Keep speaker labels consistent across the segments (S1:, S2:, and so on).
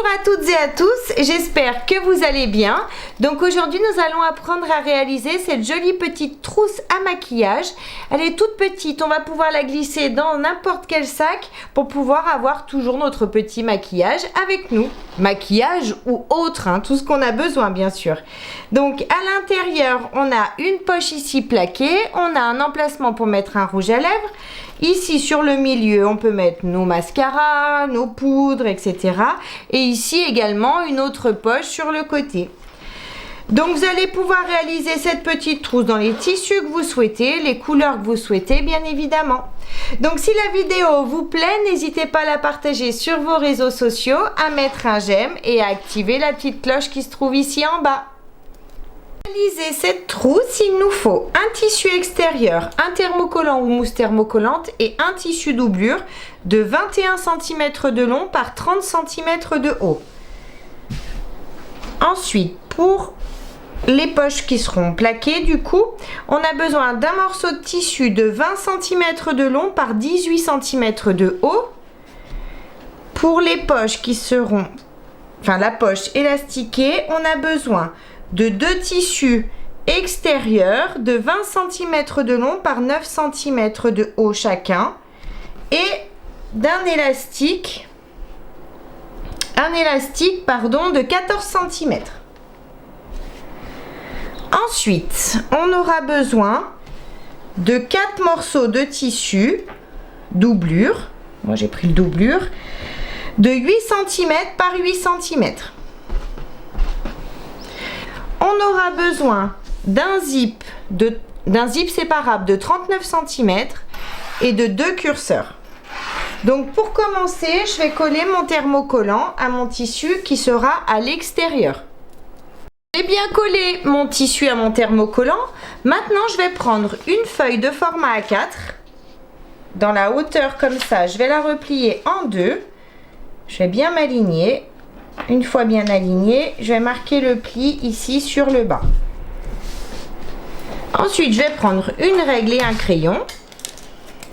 S1: Bonjour à toutes et à tous, j'espère que vous allez bien. Donc aujourd'hui nous allons apprendre à réaliser cette jolie petite trousse à maquillage. Elle est toute petite, on va pouvoir la glisser dans n'importe quel sac pour pouvoir avoir toujours notre petit maquillage avec nous. Maquillage ou autre, hein, tout ce qu'on a besoin bien sûr. Donc à l'intérieur on a une poche ici plaquée, on a un emplacement pour mettre un rouge à lèvres. Ici sur le milieu on peut mettre nos mascaras, nos poudres, etc. Et ici également une autre poche sur le côté. Donc vous allez pouvoir réaliser cette petite trousse dans les tissus que vous souhaitez, les couleurs que vous souhaitez bien évidemment. Donc si la vidéo vous plaît, n'hésitez pas à la partager sur vos réseaux sociaux, à mettre un j'aime et à activer la petite cloche qui se trouve ici en bas. Pour réaliser cette trousse, il nous faut un tissu extérieur, un thermocollant ou mousse thermocollante et un tissu doublure de 21 cm de long par 30 cm de haut. Ensuite, pour les poches qui seront plaquées, du coup, on a besoin d'un morceau de tissu de 20 cm de long par 18 cm de haut. Pour les poches qui seront, la poche élastiquée, on a besoin de deux tissus extérieurs de 20 cm de long par 9 cm de haut chacun et d'un élastique, de 14 cm. Ensuite, on aura besoin de 4 morceaux de tissu doublure, moi j'ai pris le doublure, de 8 cm par 8 cm. On aura besoin d'un zip séparable de 39 cm et de 2 curseurs. Donc pour commencer, je vais coller mon thermocollant à mon tissu qui sera à l'extérieur. J'ai bien collé mon tissu à mon thermocollant. Maintenant, je vais prendre une feuille de format A4 dans la hauteur comme ça. Je vais la replier en deux. Je vais bien m'aligner. Une fois bien aligné, je vais marquer le pli ici sur le bas. Ensuite, je vais prendre une règle et un crayon.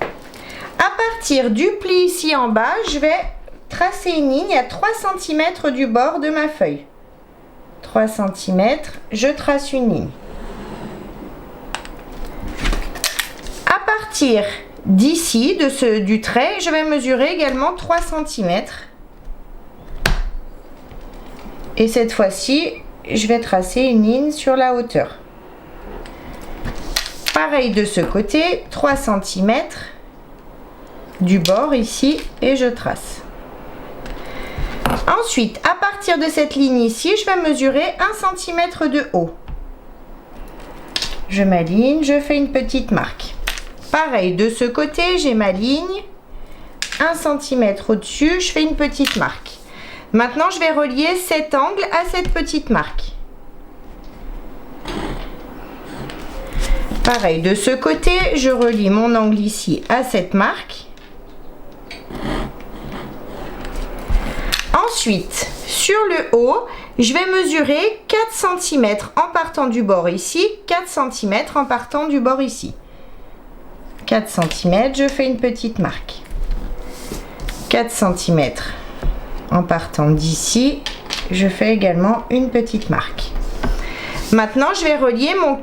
S1: À partir du pli ici en bas, je vais tracer une ligne à 3 cm du bord de ma feuille. 3 cm, je trace une ligne. À partir d'ici, du trait, je vais mesurer également 3 cm. Et cette fois-ci, je vais tracer une ligne sur la hauteur. Pareil de ce côté, 3 cm du bord ici et je trace. Ensuite, à partir de cette ligne ici, je vais mesurer 1 cm de haut. Je m'aligne, je fais une petite marque. Pareil de ce côté, j'ai ma ligne, 1 cm au-dessus, je fais une petite marque. Maintenant, je vais relier cet angle à cette petite marque. Pareil, de ce côté, je relie mon angle ici à cette marque. Ensuite, sur le haut, je vais mesurer 4 cm en partant du bord ici, 4 cm en partant du bord ici. 4 cm, je fais une petite marque. 4 cm. En partant d'ici, je fais également une petite marque. Maintenant, je vais relier mon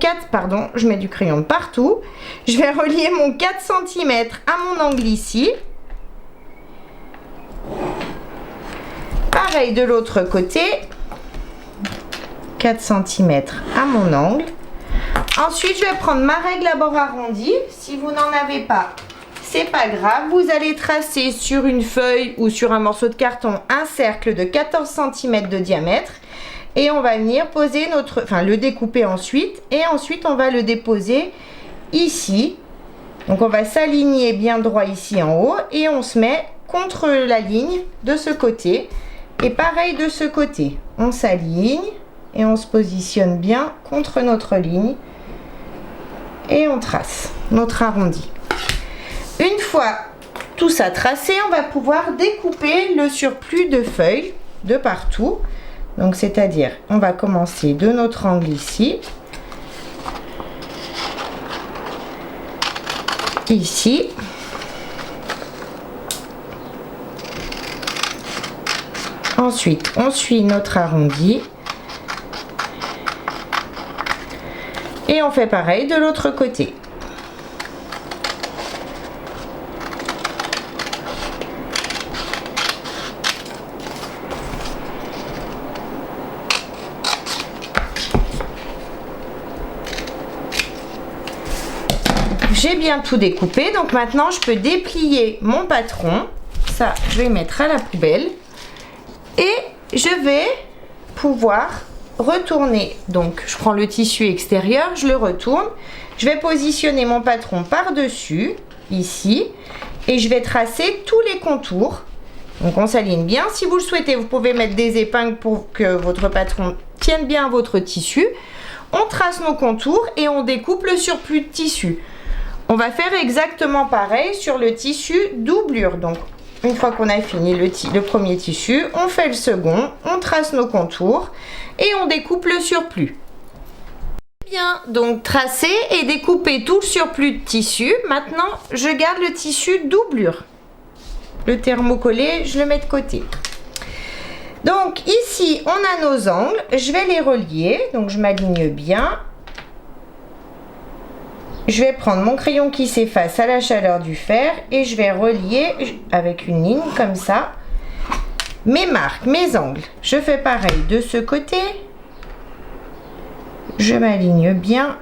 S1: je mets du crayon partout. Je vais relier mon 4 cm à mon angle ici. Pareil de l'autre côté. 4 cm à mon angle. Ensuite, je vais prendre ma règle à bord arrondi. Si vous n'en avez pas, c'est pas grave, vous allez tracer sur une feuille ou sur un morceau de carton un cercle de 14 cm de diamètre et on va venir poser le découper ensuite et ensuite on va le déposer ici. Donc on va s'aligner bien droit ici en haut et on se met contre la ligne de ce côté et pareil de ce côté. On s'aligne et on se positionne bien contre notre ligne et on trace notre arrondi. Une fois tout ça tracé, on va pouvoir découper le surplus de feuilles de partout. Donc c'est-à-dire, on va commencer de notre angle ici. Ici. Ensuite, on suit notre arrondi. Et on fait pareil de l'autre côté. J'ai bien tout découpé, donc maintenant je peux déplier mon patron. Ça, je vais le mettre à la poubelle. Et je vais pouvoir retourner. Donc, je prends le tissu extérieur, je le retourne. Je vais positionner mon patron par-dessus, ici. Et je vais tracer tous les contours. Donc, on s'aligne bien. Si vous le souhaitez, vous pouvez mettre des épingles pour que votre patron tienne bien votre tissu. On trace nos contours et on découpe le surplus de tissu. On va faire exactement pareil sur le tissu doublure. Donc, une fois qu'on a fini le premier tissu, on fait le second, on trace nos contours et on découpe le surplus. Bien, donc tracer et découper tout le surplus de tissu. Maintenant, je garde le tissu doublure. Le thermocollé, je le mets de côté. Donc ici, on a nos angles. Je vais les relier. Donc je m'aligne bien. Je vais prendre mon crayon qui s'efface à la chaleur du fer et je vais relier avec une ligne comme ça mes marques, mes angles. Je fais pareil de ce côté. Je m'aligne bien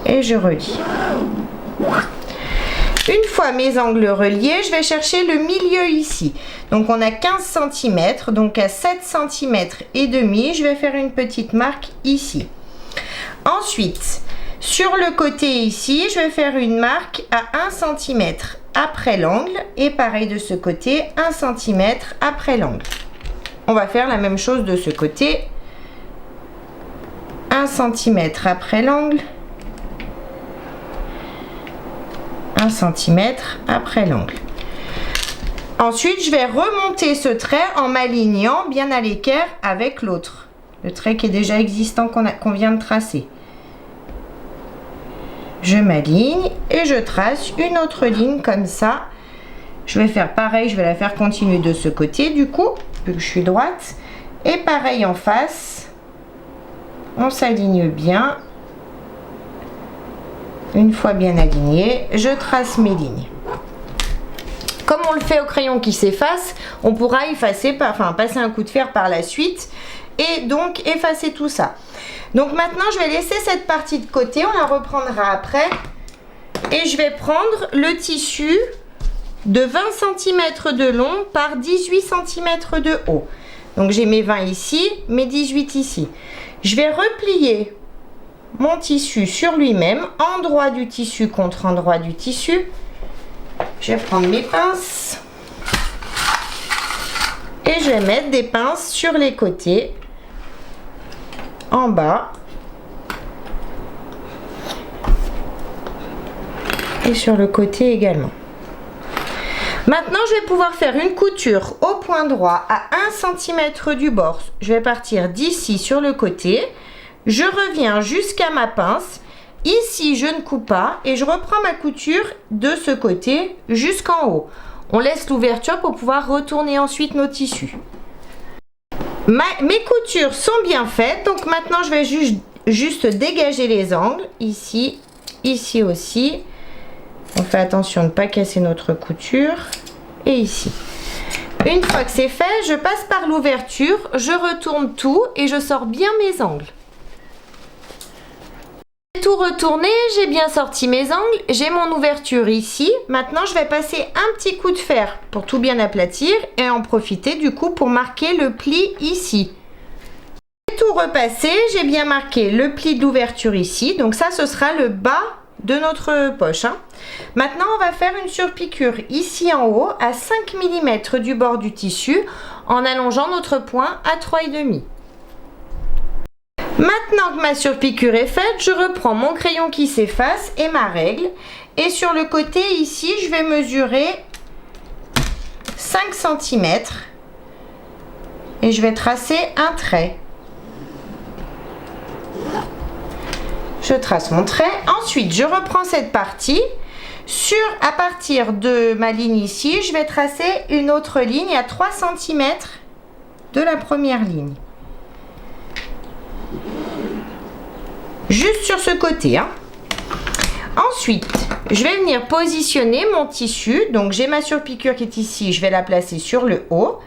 S1: et je relie. Une fois mes angles reliés, je vais chercher le milieu ici. Donc on a 15 cm, donc à 7 cm et demi, je vais faire une petite marque ici. Ensuite, sur le côté ici, je vais faire une marque à 1 cm après l'angle et pareil de ce côté, 1 cm après l'angle. On va faire la même chose de ce côté. 1 cm après l'angle. 1 cm après l'angle. Ensuite, je vais remonter ce trait en m'alignant bien à l'équerre avec l'autre. Le trait qui est déjà existant qu'on vient de tracer. Je m'aligne et je trace une autre ligne comme ça. Je vais faire pareil, je vais la faire continuer de ce côté du coup, vu que je suis droite. Et pareil en face. On s'aligne bien. Une fois bien aligné, je trace mes lignes. Comme on le fait au crayon qui s'efface, on pourra effacer, passer un coup de fer par la suite et donc effacer tout ça. Donc maintenant, je vais laisser cette partie de côté, on la reprendra après. Et je vais prendre le tissu de 20 cm de long par 18 cm de haut. Donc j'ai mes 20 ici, mes 18 ici. Je vais replier mon tissu sur lui-même, endroit du tissu contre endroit du tissu. Je vais prendre mes pinces et je vais mettre des pinces sur les côtés, en bas et sur le côté également. Maintenant, je vais pouvoir faire une couture au point droit à 1 cm du bord. Je vais partir d'ici sur le côté. Je reviens jusqu'à ma pince. Ici, je ne coupe pas et je reprends ma couture de ce côté jusqu'en haut. On laisse l'ouverture pour pouvoir retourner ensuite nos tissus. Mes coutures sont bien faites. Donc maintenant, je vais juste dégager les angles. Ici, ici aussi. On fait attention de ne pas casser notre couture. Et ici. Une fois que c'est fait, je passe par l'ouverture. Je retourne tout et je sors bien mes angles. Tout retourné, j'ai bien sorti mes angles, j'ai mon ouverture ici. Maintenant, je vais passer un petit coup de fer pour tout bien aplatir et en profiter du coup pour marquer le pli ici. J'ai tout repassé, j'ai bien marqué le pli de l'ouverture ici. Donc ça, ce sera le bas de notre poche. Maintenant, on va faire une surpiqûre ici en haut à 5 mm du bord du tissu en allongeant notre point à 3,5. Maintenant que ma surpiqûre est faite, je reprends mon crayon qui s'efface et ma règle. Et sur le côté ici, je vais mesurer 5 cm. Et je vais tracer un trait. Je trace mon trait. Ensuite, je reprends cette partie. À partir de ma ligne ici, je vais tracer une autre ligne à 3 cm de la première ligne. Juste sur ce côté, hein. Ensuite, je vais venir positionner mon tissu. Donc, j'ai ma surpiqûre qui est ici. Je vais la placer sur le haut.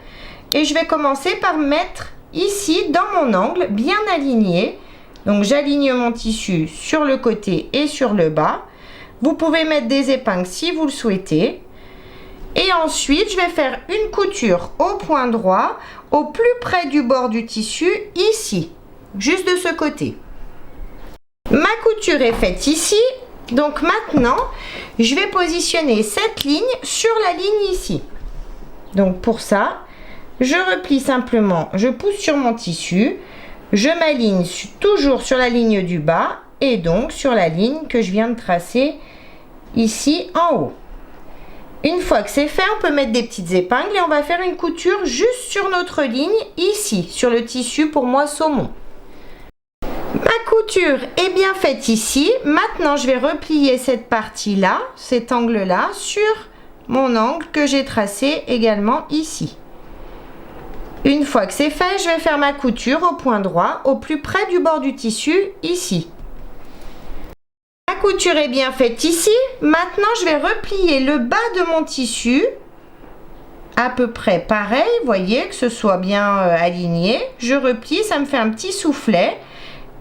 S1: Et je vais commencer par mettre ici, dans mon angle, bien aligné. Donc, j'aligne mon tissu sur le côté et sur le bas. Vous pouvez mettre des épingles si vous le souhaitez. Et ensuite, je vais faire une couture au point droit, au plus près du bord du tissu, ici. Juste de ce côté. Ma couture est faite ici. Donc maintenant, je vais positionner cette ligne sur la ligne ici. Donc pour ça, je replie simplement, je pousse sur mon tissu, je m'aligne toujours sur la ligne du bas et donc sur la ligne que je viens de tracer ici en haut. Une fois que c'est fait, on peut mettre des petites épingles et on va faire une couture juste sur notre ligne ici, sur le tissu pour moi saumon. Ma couture est bien faite ici. Maintenant, je vais replier cette partie-là, cet angle-là, sur mon angle que j'ai tracé également ici. Une fois que c'est fait, je vais faire ma couture au point droit, au plus près du bord du tissu, ici. Ma couture est bien faite ici. Maintenant, je vais replier le bas de mon tissu, à peu près pareil, voyez, que ce soit bien aligné. Je replie, ça me fait un petit soufflet.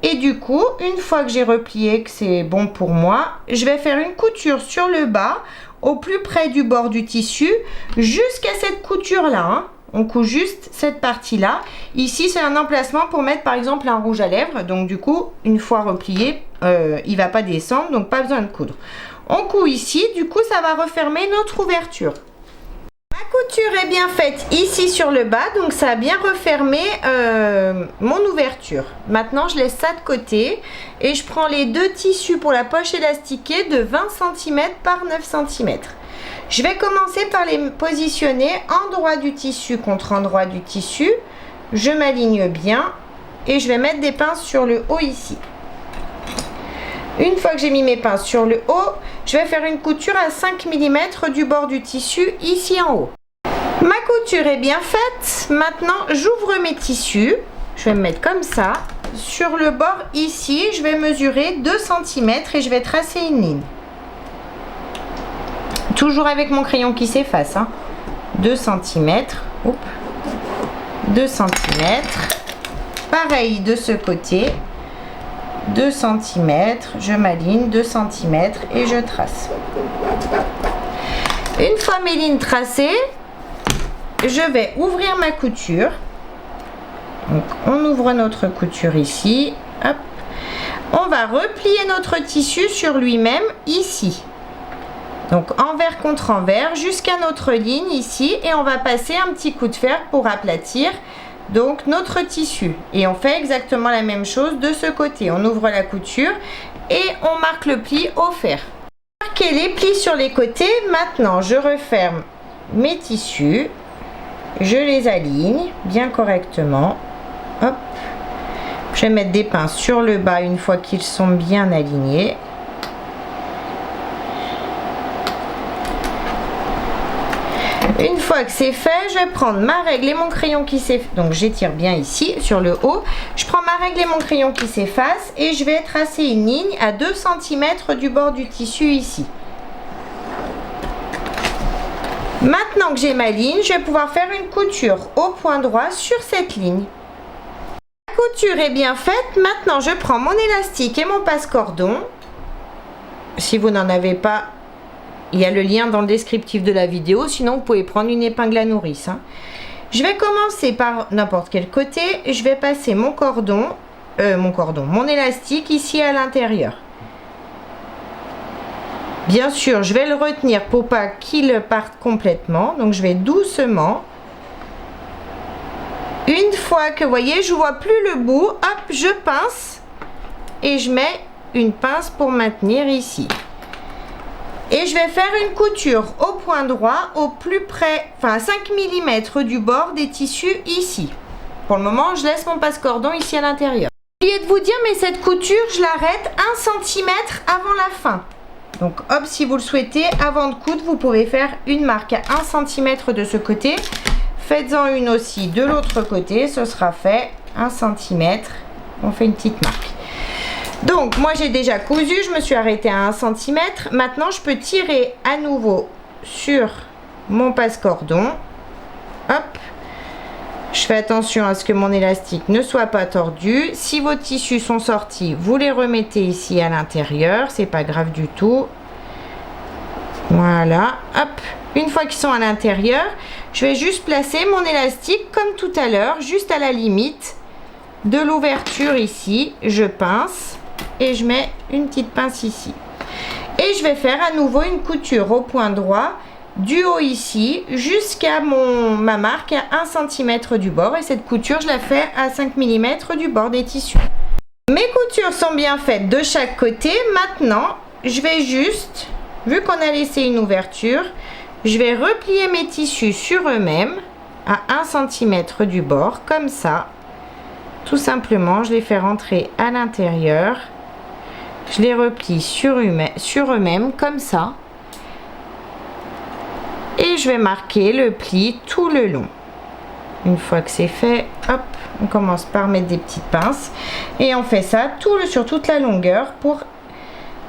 S1: Et du coup, une fois que j'ai replié, que c'est bon pour moi, je vais faire une couture sur le bas, au plus près du bord du tissu, jusqu'à cette couture-là. Hein. On coud juste cette partie-là. Ici, c'est un emplacement pour mettre par exemple un rouge à lèvres. Donc du coup, une fois replié, il ne va pas descendre, donc pas besoin de coudre. On coud ici, du coup, ça va refermer notre ouverture. Ma couture est bien faite ici sur le bas, donc ça a bien refermé mon ouverture. Maintenant, je laisse ça de côté et je prends les deux tissus pour la poche élastiquée de 20 cm par 9 cm. Je vais commencer par les positionner endroit du tissu contre endroit du tissu. Je m'aligne bien et je vais mettre des pinces sur le haut ici. Une fois que j'ai mis mes pinces sur le haut, je vais faire une couture à 5 mm du bord du tissu ici en haut. Ma couture est bien faite. Maintenant, j'ouvre mes tissus. Je vais me mettre comme ça. Sur le bord ici, je vais mesurer 2 cm et je vais tracer une ligne. Toujours avec mon crayon qui s'efface. Hein. 2 cm. 2 cm. Pareil de ce côté. 2 cm, je m'aligne, 2 cm et je trace. Une fois mes lignes tracées, je vais ouvrir ma couture. Donc on ouvre notre couture ici. Hop. On va replier notre tissu sur lui-même ici. Donc envers contre envers jusqu'à notre ligne ici et on va passer un petit coup de fer pour aplatir donc notre tissu et on fait exactement la même chose de ce côté. On ouvre la couture et on marque le pli au fer. Marquez les plis sur les côtés. Maintenant je referme mes tissus, je les aligne bien correctement. Hop. Je vais mettre des pinces sur le bas une fois qu'ils sont bien alignés. Une fois que c'est fait, je vais prendre ma règle et mon crayon qui s'efface. Donc j'étire bien ici sur le haut. Je prends ma règle et mon crayon qui s'efface et je vais tracer une ligne à 2 cm du bord du tissu ici. Maintenant que j'ai ma ligne, je vais pouvoir faire une couture au point droit sur cette ligne. La couture est bien faite. Maintenant, je prends mon élastique et mon passe-cordon. Si vous n'en avez pas, il y a le lien dans le descriptif de la vidéo. Sinon, vous pouvez prendre une épingle à nourrice. Hein. Je vais commencer par n'importe quel côté. Je vais passer mon élastique ici à l'intérieur. Bien sûr, je vais le retenir pour pas qu'il parte complètement. Donc, je vais doucement. Une fois que, vous voyez, je vois plus le bout, hop, je pince et je mets une pince pour maintenir ici. Et je vais faire une couture au point droit, au plus près, enfin à 5 mm du bord des tissus ici. Pour le moment, je laisse mon passe-cordon ici à l'intérieur. J'ai oublié de vous dire, mais cette couture, je l'arrête 1 cm avant la fin. Donc hop, si vous le souhaitez, avant de coudre, vous pouvez faire une marque à 1 cm de ce côté. Faites-en une aussi de l'autre côté, ce sera fait 1 cm. On fait une petite marque. Donc moi j'ai déjà cousu, je me suis arrêtée à 1 cm. Maintenant je peux tirer à nouveau sur mon passe-cordon. Hop. Je fais attention à ce que mon élastique ne soit pas tordu. Si vos tissus sont sortis, vous les remettez ici à l'intérieur. C'est pas grave du tout. Voilà. Hop. Une fois qu'ils sont à l'intérieur, je vais juste placer mon élastique comme tout à l'heure, juste à la limite de l'ouverture ici. Je pince et je mets une petite pince ici. Et je vais faire à nouveau une couture au point droit du haut ici jusqu'à ma marque à 1 cm du bord, et cette couture je la fais à 5 mm du bord des tissus. Mes coutures sont bien faites de chaque côté. Maintenant je vais juste, vu qu'on a laissé une ouverture, je vais replier mes tissus sur eux-mêmes à 1 cm du bord comme ça. Tout simplement, je les fais rentrer à l'intérieur, je les replie sur eux-mêmes comme ça. Et je vais marquer le pli tout le long. Une fois que c'est fait, hop, on commence par mettre des petites pinces. Et on fait ça sur toute la longueur pour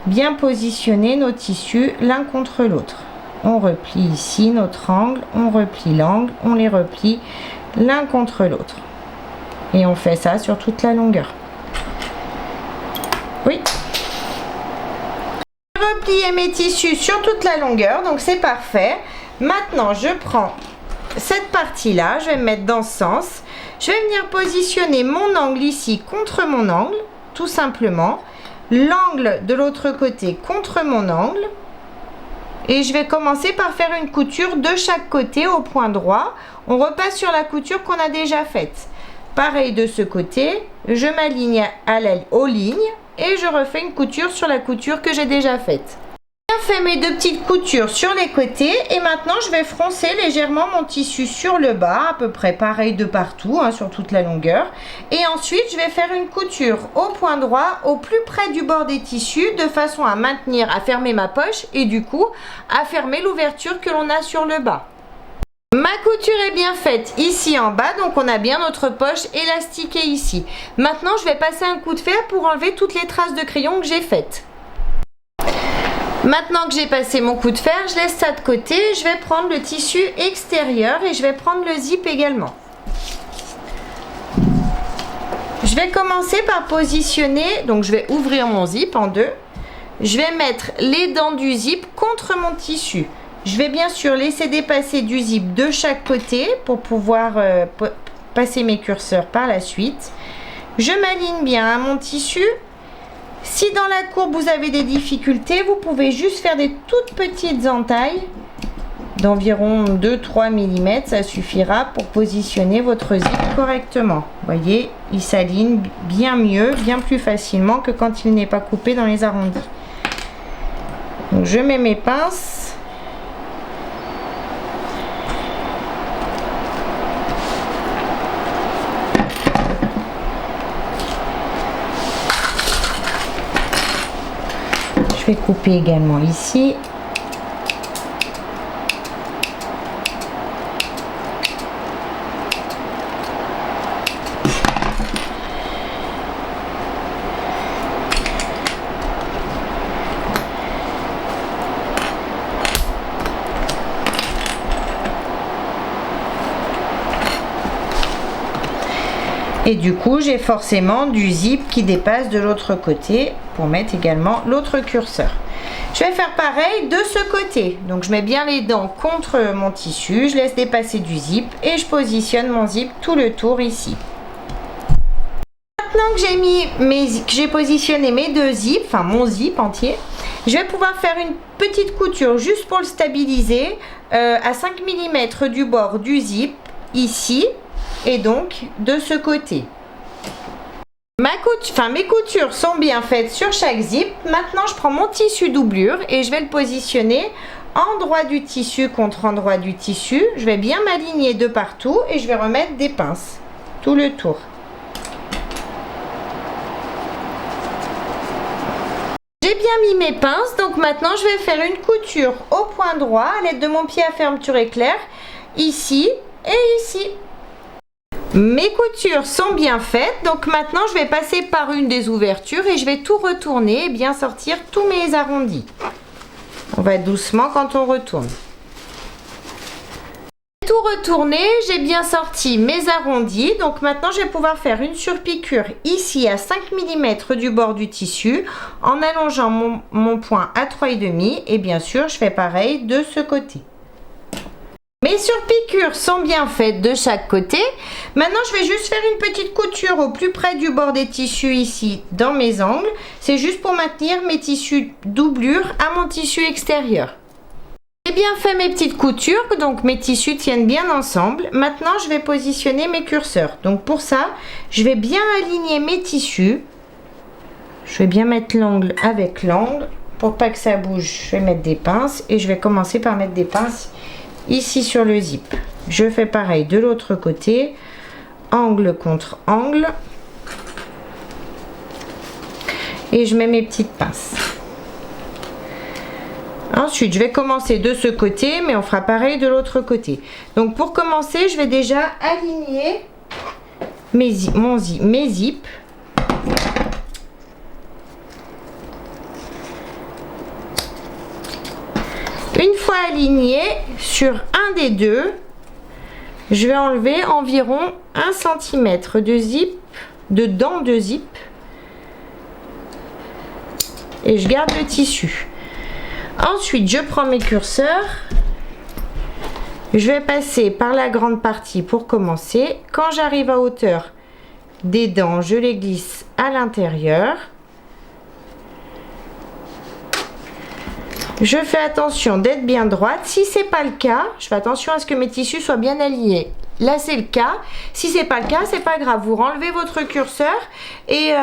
S1: bien positionner nos tissus l'un contre l'autre. On replie ici notre angle, on replie l'angle, on les replie l'un contre l'autre. Et on fait ça sur toute la longueur. Oui. J'ai replié mes tissus sur toute la longueur, donc c'est parfait. Maintenant, je prends cette partie-là, je vais me mettre dans ce sens. Je vais venir positionner mon angle ici contre mon angle, tout simplement. L'angle de l'autre côté contre mon angle. Et je vais commencer par faire une couture de chaque côté au point droit. On repasse sur la couture qu'on a déjà faite. Pareil de ce côté, je m'aligne aux lignes et je refais une couture sur la couture que j'ai déjà faite. Fait mes deux petites coutures sur les côtés et maintenant je vais froncer légèrement mon tissu sur le bas, à peu près pareil de partout, hein, sur toute la longueur, et ensuite je vais faire une couture au point droit au plus près du bord des tissus de façon à fermer ma poche et du coup à fermer l'ouverture que l'on a sur le bas. Ma couture est bien faite ici en bas, donc on a bien notre poche élastiquée ici. Maintenant je vais passer un coup de fer pour enlever toutes les traces de crayon que j'ai faites. Maintenant que j'ai passé mon coup de fer, je laisse ça de côté. Je vais prendre le tissu extérieur et je vais prendre le zip également. Je vais commencer par positionner, donc je vais ouvrir mon zip en deux. Je vais mettre les dents du zip contre mon tissu. Je vais bien sûr laisser dépasser du zip de chaque côté pour pouvoir passer mes curseurs par la suite. Je m'aligne bien à mon tissu. Si dans la courbe vous avez des difficultés, vous pouvez juste faire des toutes petites entailles d'environ 2-3 mm, ça suffira pour positionner votre zip correctement. Vous voyez, il s'aligne bien mieux, bien plus facilement que quand il n'est pas coupé dans les arrondis. Donc je mets mes pinces. Je vais couper également ici. Et du coup, j'ai forcément du zip qui dépasse de l'autre côté pour mettre également l'autre curseur. Je vais faire pareil de ce côté. Donc, je mets bien les dents contre mon tissu, je laisse dépasser du zip et je positionne mon zip tout le tour ici. Maintenant que j'ai positionné mes deux zips, enfin mon zip entier, je vais pouvoir faire une petite couture juste pour le stabiliser à 5 mm du bord du zip ici. Et donc de ce côté. Mes coutures sont bien faites sur chaque zip. Maintenant je prends mon tissu doublure et je vais le positionner endroit du tissu contre endroit du tissu. Je vais bien m'aligner de partout et je vais remettre des pinces tout le tour. J'ai bien mis mes pinces, donc maintenant je vais faire une couture au point droit à l'aide de mon pied à fermeture éclair, ici et ici. Mes coutures sont bien faites, donc maintenant je vais passer par une des ouvertures et je vais tout retourner et bien sortir tous mes arrondis. On va doucement quand on retourne. Tout retourné, j'ai bien sorti mes arrondis, donc maintenant je vais pouvoir faire une surpiqûre ici à 5 mm du bord du tissu en allongeant mon point à 3,5 et bien sûr je fais pareil de ce côté. Mes surpiqûres sont bien faites de chaque côté. Maintenant, je vais juste faire une petite couture au plus près du bord des tissus ici, dans mes angles. C'est juste pour maintenir mes tissus doublure à mon tissu extérieur. J'ai bien fait mes petites coutures, donc mes tissus tiennent bien ensemble. Maintenant, je vais positionner mes curseurs. Donc pour ça, je vais bien aligner mes tissus. Je vais bien mettre l'angle avec l'angle. Pour pas que ça bouge, je vais mettre des pinces. Et je vais commencer par mettre des pinces ici sur le zip. Je fais pareil de l'autre côté, angle contre angle, et je mets mes petites pinces. Ensuite je vais commencer de ce côté, mais on fera pareil de l'autre côté. Donc pour commencer, je vais déjà aligner mes zips. Une fois aligné sur un des deux, je vais enlever environ 1 cm de zip, de dents de zip, et je garde le tissu. Ensuite, je prends mes curseurs, je vais passer par la grande partie pour commencer. Quand j'arrive à hauteur des dents, je les glisse à l'intérieur. Je fais attention d'être bien droite. Si c'est pas le cas, je fais attention à ce que mes tissus soient bien alignés. Là c'est le cas. Si c'est pas le cas, c'est pas grave. Vous renlevez votre curseur et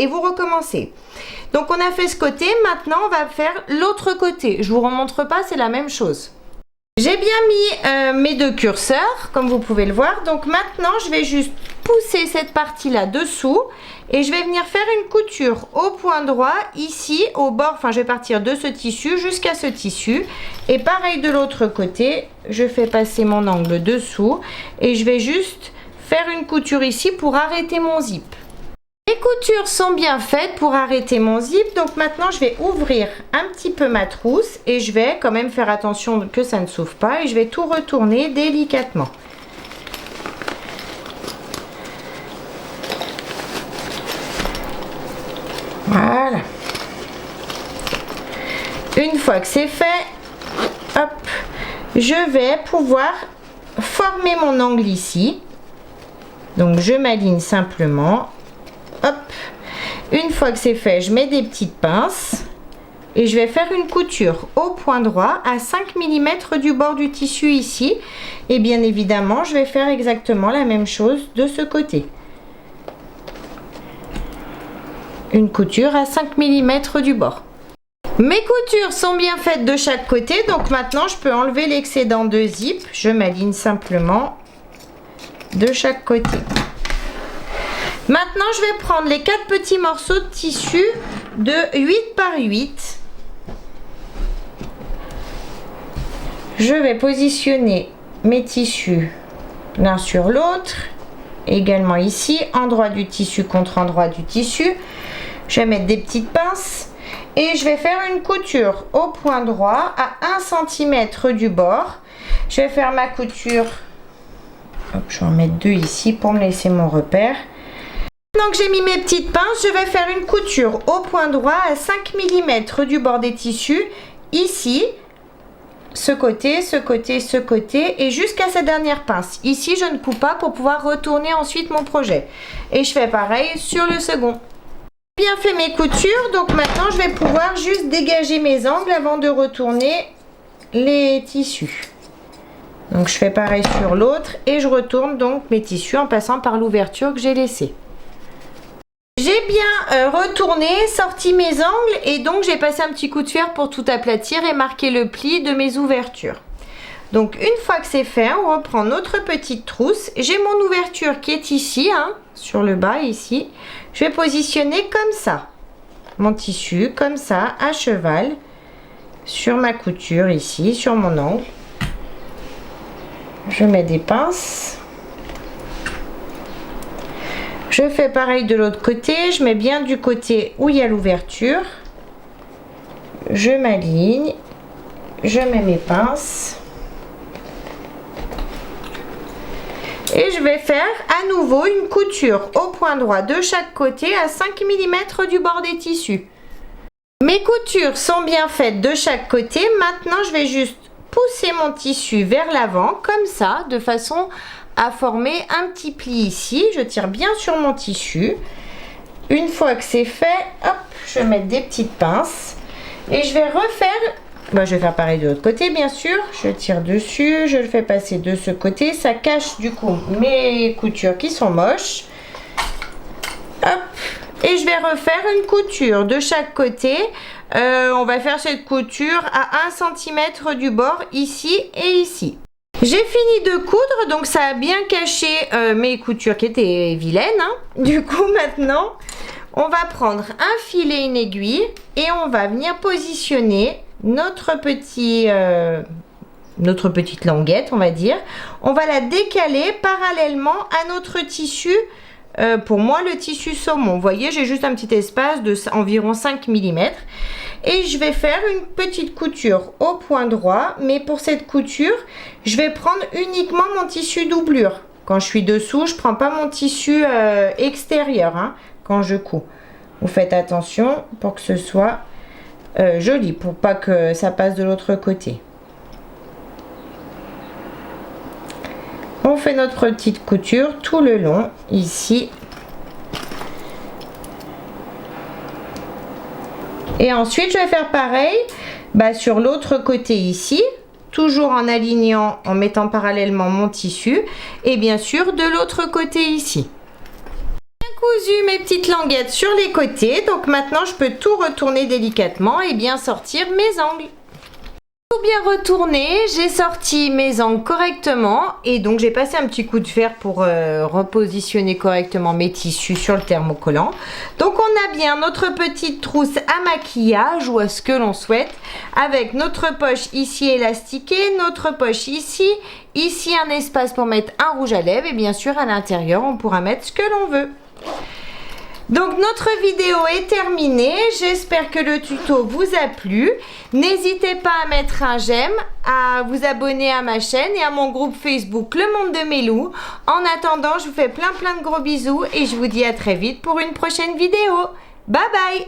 S1: vous recommencez. Donc on a fait ce côté. Maintenant on va faire l'autre côté. Je vous remontre pas, c'est la même chose. J'ai bien mis mes deux curseurs, comme vous pouvez le voir. Donc maintenant je vais juste pousser cette partie là dessous et je vais venir faire une couture au point droit ici au bord. Enfin, je vais partir de ce tissu jusqu'à ce tissu et pareil de l'autre côté, je fais passer mon angle dessous et je vais juste faire une couture ici pour arrêter mon zip. Les coutures sont bien faites pour arrêter mon zip, donc maintenant je vais ouvrir un petit peu ma trousse et je vais quand même faire attention que ça ne s'ouvre pas et je vais tout retourner délicatement. Voilà. Une fois que c'est fait, hop, je vais pouvoir former mon angle ici. Donc je m'aligne simplement. Hop. Une fois que c'est fait, je mets des petites pinces et je vais faire une couture au point droit à 5 mm du bord du tissu ici. Et bien évidemment, je vais faire exactement la même chose de ce côté. Une couture à 5 mm du bord. Mes coutures sont bien faites de chaque côté, donc maintenant je peux enlever l'excédent de zip. Je m'aligne simplement de chaque côté. Maintenant je vais prendre les 4 petits morceaux de tissu de 8 par 8. Je vais positionner mes tissus l'un sur l'autre, également ici, endroit du tissu contre endroit du tissu. Je vais mettre des petites pinces et je vais faire une couture au point droit à 1 cm du bord. Je vais faire ma couture, hop, je vais en mettre 2 ici pour me laisser mon repère. Maintenant que j'ai mis mes petites pinces, je vais faire une couture au point droit à 5 mm du bord des tissus, ici, ce côté, ce côté, ce côté, et jusqu'à cette dernière pince. Ici, je ne coupe pas pour pouvoir retourner ensuite mon projet. Et je fais pareil sur le second. J'ai bien fait mes coutures, donc maintenant je vais pouvoir juste dégager mes angles avant de retourner les tissus. Donc je fais pareil sur l'autre et je retourne donc mes tissus en passant par l'ouverture que j'ai laissée. J'ai bien retourné, sorti mes angles et donc j'ai passé un petit coup de fer pour tout aplatir et marquer le pli de mes ouvertures. Donc une fois que c'est fait, on reprend notre petite trousse. J'ai mon ouverture qui est ici, hein, sur le bas ici. Je vais positionner comme ça. mon tissu comme ça à cheval sur ma couture ici, sur mon angle. Je mets des pinces. Je fais pareil de l'autre côté, je mets bien du côté où il y a l'ouverture. Je m'aligne, je mets mes pinces. Et je vais faire à nouveau une couture au point droit de chaque côté à 5 mm du bord des tissus. Mes coutures sont bien faites de chaque côté. Maintenant, je vais juste pousser mon tissu vers l'avant comme ça, de façon à former un petit pli ici. Je tire bien sur mon tissu. Une fois que c'est fait, hop, je vais mettre des petites pinces et je vais refaire. Je vais faire pareil de l'autre côté, bien sûr. Je tire dessus, je le fais passer de ce côté. Ça cache du coup mes coutures qui sont moches. Hop. Et je vais refaire une couture de chaque côté. On va faire cette couture à 1 cm du bord, ici et ici. J'ai fini de coudre, donc ça a bien caché mes coutures qui étaient vilaines. Du coup, maintenant, on va prendre un fil et une aiguille et on va venir positionner notre petite languette, on va dire. On va la décaler parallèlement à notre tissu. Pour moi, le tissu saumon. Vous voyez, j'ai juste un petit espace de environ 5 mm. Et je vais faire une petite couture au point droit. Mais pour cette couture, je vais prendre uniquement mon tissu doublure. Quand je suis dessous, je ne prends pas mon tissu extérieur quand je couds. Vous faites attention pour que ce soit joli, pour pas que ça passe de l'autre côté. On fait notre petite couture tout le long ici. Et ensuite, je vais faire pareil sur l'autre côté ici, toujours en alignant, en mettant parallèlement mon tissu. Et bien sûr, de l'autre côté ici. Bien cousu mes petites languettes sur les côtés. Donc maintenant, je peux tout retourner délicatement et bien sortir mes angles. Tout bien retourné, j'ai sorti mes angles correctement et donc j'ai passé un petit coup de fer pour repositionner correctement mes tissus sur le thermocollant. Donc on a bien notre petite trousse à maquillage ou à ce que l'on souhaite, avec notre poche ici élastiquée, notre poche ici, ici un espace pour mettre un rouge à lèvres et bien sûr à l'intérieur on pourra mettre ce que l'on veut. Donc notre vidéo est terminée, j'espère que le tuto vous a plu. N'hésitez pas à mettre un j'aime, à vous abonner à ma chaîne et à mon groupe Facebook Le Monde de Mélou. En attendant, je vous fais plein de gros bisous et je vous dis à très vite pour une prochaine vidéo. Bye bye!